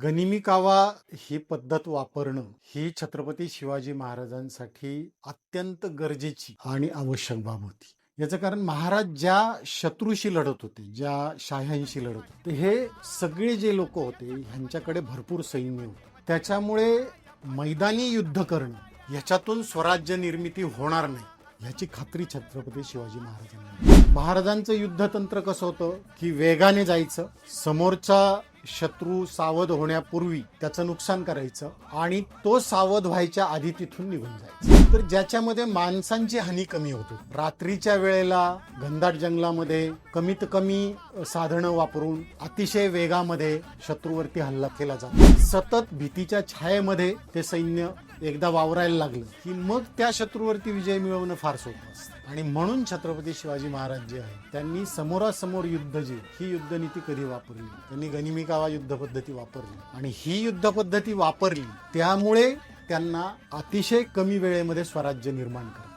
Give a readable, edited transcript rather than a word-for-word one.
गनिमी कावा ही पद्धत वापरणं ही छत्रपती शिवाजी महाराजांसाठी अत्यंत गरजेची आणि आवश्यक बाब होती. याचं कारण महाराज ज्या शत्रूशी लढत होते, ज्या शाह्यांशी लढत होते, हे सगळे जे लोक होते ह्यांच्याकडे भरपूर सैन्य होते. त्याच्यामुळे मैदानी युद्ध करणं याच्यातून स्वराज्य निर्मिती होणार नाही ह्याची खात्री छत्रपती शिवाजी महाराजांनी. महाराजांचं युद्धतंत्र कसं होतं की वेगाने जायचं, समोरचा शत्रू सावध होण्यापूर्वी त्याचं नुकसान करायचं आणि तो सावध व्हायच्या आधी तिथून निघून जायचं. तर ज्याच्यामध्ये माणसांची हानी कमी होते. रात्रीच्या वेळेला घनदाट जंगलामध्ये कमीत कमी साधनं वापरून अतिशय वेगामध्ये शत्रूवरती हल्ला केला जातो. सतत भीतीच्या छायेमध्ये ते सैन्य एकदा वावरायला लागलं की मग त्या शत्रूवरती विजय मिळवणं फार सोपं असतं. आणि म्हणून छत्रपती शिवाजी महाराज जे आहे त्यांनी समोरासमोर युद्ध जी ही युद्धनीती कधी वापरली, त्यांनी गनिमी कावा युद्ध पद्धती वापरली आणि ही युद्ध पद्धती वापरली त्यामुळे त्यांना अतिशय कमी वेळेमध्ये स्वराज्य निर्माण करता